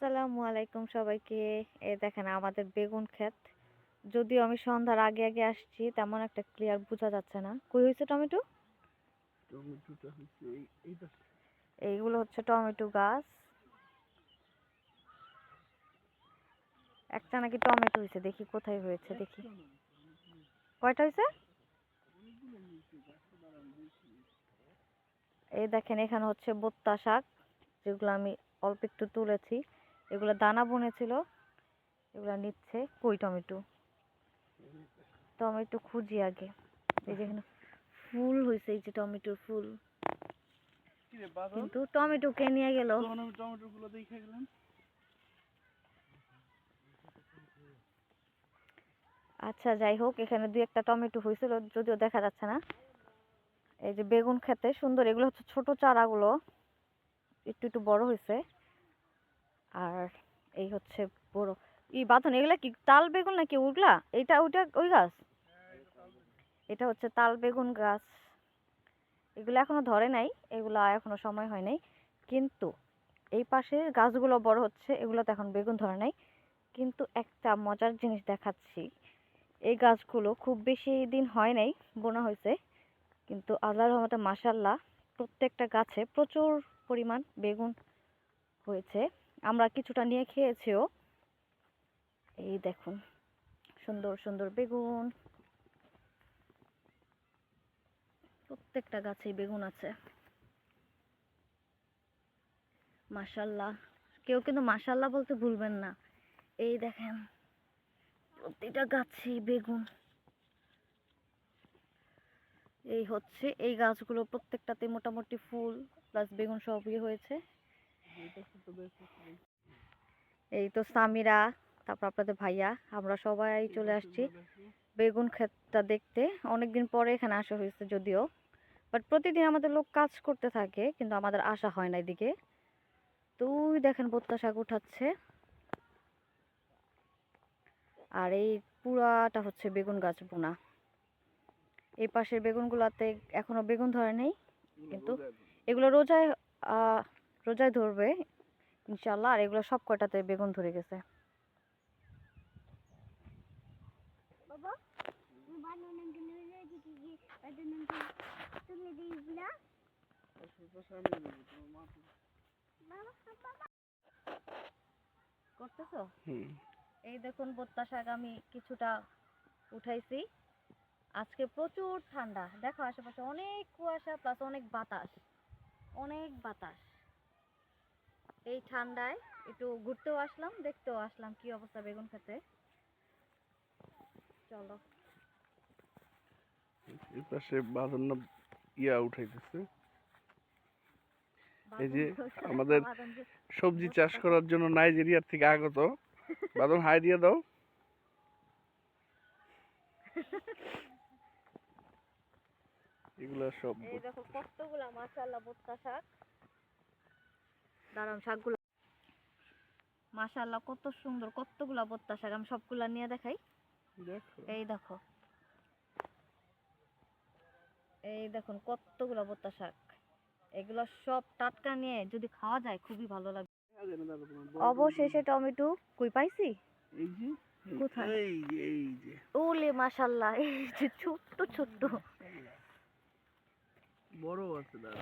আসসালামু আলাইকুম সবাইকে। এই দেখেন আমাদের বেগুন ক্ষেত। যদিও আমি সন্ধ্যার আগে আগে আসছি, তেমন একটা ক্লিয়ার বোঝা যাচ্ছে না। কই হয়েছে টমেটো? টমেটোটা হচ্ছে এই পাশে। এইগুলো হচ্ছে টমেটো গাছ। একটা নাকি টমেটো হয়েছে, দেখি কোথায় হয়েছে দেখি। কয়টা হয়েছে? এই দেখেন এখানে হচ্ছে বোত্তা শাক, যেগুলো আমি অল্প একটু তুলেছি। এগুলো দানা বনেছিল, এগুলো নিচ্ছে। কই টমেটো? টমেটো খুঁজি আগে। এই যে এখানে ফুল হয়েছে, এই যে টমেটোর ফুল। কিরে বাদল, কিন্তু টমেটো কে নিয়ে গেল? তখন আমি টমেটো গুলো দেখে গেলাম। আচ্ছা যাই হোক, এখানে দুই একটা টমেটো হয়েছিল, যদিও দেখা যাচ্ছে না। এই যে বেগুন খেতে সুন্দর, এগুলো হচ্ছে ছোট চারাগুলো, একটু একটু বড় হয়েছে। আর এই হচ্ছে বড় বাঁধন। এগুলা কি তাল বেগুন নাকি ওইগুলা? এইটা ওইটা ওই গাছ? এটা হচ্ছে তাল বেগুন গাছ। এগুলো এখনো ধরে নাই, এগুলা এখনো সময় হয় নাই। কিন্তু এই পাশের গাছগুলো বড় হচ্ছে, এগুলোতে এখন বেগুন ধরে নাই। কিন্তু একটা মজার জিনিস দেখাচ্ছি। এই গাছগুলো খুব বেশি দিন হয় নাই বোনা হয়েছে, কিন্তু আল্লাহর রহমতে মাশাআল্লাহ প্রত্যেকটা গাছে প্রচুর পরিমাণ বেগুন হয়েছে। আমরা কিছুটা নিয়ে খেয়েছিও। এই দেখুন সুন্দর সুন্দর বেগুন, প্রত্যেকটা গাছেই বেগুন আছে। মাশাআল্লাহ, কেউ কিন্তু মাশাআল্লাহ বলতে ভুলবেন না। এই দেখেন প্রতিটা গাছেই বেগুন। এই হচ্ছে এই গাছগুলো প্রত্যেকটাতে মোটামুটি ফুল প্লাস বেগুন সবই হয়েছে। এই তো সামিরা, তারপর আপনাদের ভাইয়া, আমরা সবাই চলে আসছি বেগুন ক্ষেতটা দেখতে। অনেকদিন পরে এখানে আসা হয়েছে যদিও, বাট প্রতিদিন আমাদের লোক কাজ করতে থাকে, কিন্তু আমাদের আসা হয় না এদিকে। তো ওই দেখেন বোত্তা শাক উঠাচ্ছে। আর এই পুরাটা হচ্ছে বেগুন গাছ বোনা। এই পাশের বেগুনগুলাতে এখনো বেগুন ধরে নেই, কিন্তু এগুলো রোজায় রোজায় ধরবে ইনশাল্লাহ। আর এগুলো সব কয়টাতে বেগুন ধরে গেছে। করতেছো? এই দেখুন বোত্তা শাক আমি কিছুটা উঠাইছি। আজকে প্রচুর ঠান্ডা, দেখো আশেপাশে অনেক কুয়াশা প্লাস অনেক বাতাস, অনেক বাতাস। এই ঠান্ডায় একটু ঘুরতেও আসলাম, দেখতেও আসলাম কি অবস্থা বেগুন খেতে। চলো। এই পাশে বাঁধন উঠাইতেছে। এই যে আমাদের সবজি চাষ করার জন্য নাইজেরিয়ার থেকে আগত বাঁধন, হাই দিয়ে দাও। এগুলা সব এই দেখো কতগুলা মাশাআল্লাহ বোত্তা শাক। দাঁড়ান শাকগুলো মাশাআল্লাহ কত সুন্দর, কতগুলা বোত্তা শাক। আমি সবগুলা নিয়ে দেখাই। দেখো। এই দেখো, এই দেখুন কতগুলা বোত্তা শাক। এগুলো সব টাটকা, নিয়ে যদি খাওয়া যায় খুবই ভালো লাগবে। অবশেষে টমেটো কই পাইছি। এই যে কোথায়? এই যে ওলে মাশাআল্লাহ, এই যে ছোট্ট ছোট্ট বড় আছে, দাদা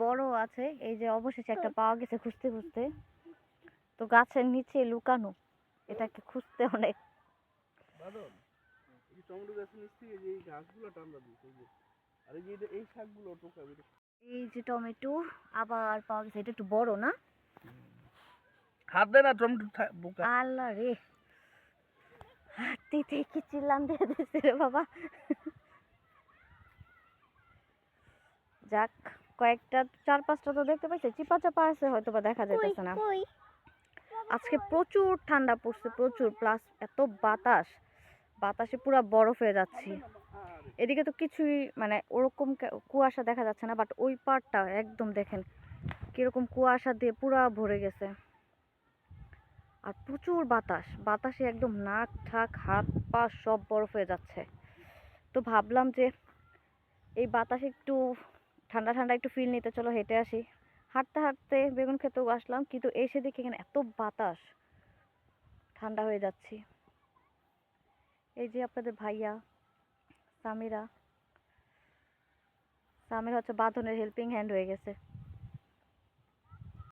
বড় আছে। এই যে অবশেষে একটা পাওয়া গেছে খুঁজতে খুঁজতে। তো গাছের নিচে লুকানো, এটাকে খুঁজতে অনেক। বাদল, এই টমেটো গাছের নিচ থেকে যে এই ঘাসগুলো টান্দা দিচ্ছে, এই যে আর এই যে এই শাকগুলো টোকাবে। এই যে টমেটো আবার পাওয়া গেছে। এটা একটু বড় না? হাত দেয় না টমেটো বোকা। আল্লাহ রে, হাতি থেকে চিল্লান দিয়ে দিচ্ছে রে বাবা। যাক, কয়েকটা চার পাঁচটা তো দেখতে পাইছে, চিপা চাপা আছে হয়তো বা দেখা যাইতেছে না। আজকে প্রচুর ঠান্ডা পড়ছে, প্রচুর, প্লাস এত বাতাস, বাতাসে পুরো বরফ হয়ে যাচ্ছি। এদিকে তো কিছুই মানে ওরকম কুয়াশা দেখা যাচ্ছে না, বাট ওই পারটা একদম দেখেন কিরকম কুয়াশা দিয়ে পুরা ভরে গেছে। আর প্রচুর বাতাস, বাতাসে একদম নাক ঠাক হাত পা সব বরফ হয়ে যাচ্ছে। তো ভাবলাম যে এই বাতাসে একটু ঠান্ডা ঠান্ডা একটু ফিল নিতে, চলো হেঁটে আসি। হাঁটতে হাঁটতে বেগুন ক্ষেতেও আসলাম, কিন্তু এসে দেখি এখানে এত বাতাস, ঠান্ডা হয়ে যাচ্ছি। এই যে আপনাদের ভাইয়া সামিরা, সামিরা হচ্ছে বাঁধনের হেল্পিং হ্যান্ড হয়ে গেছে।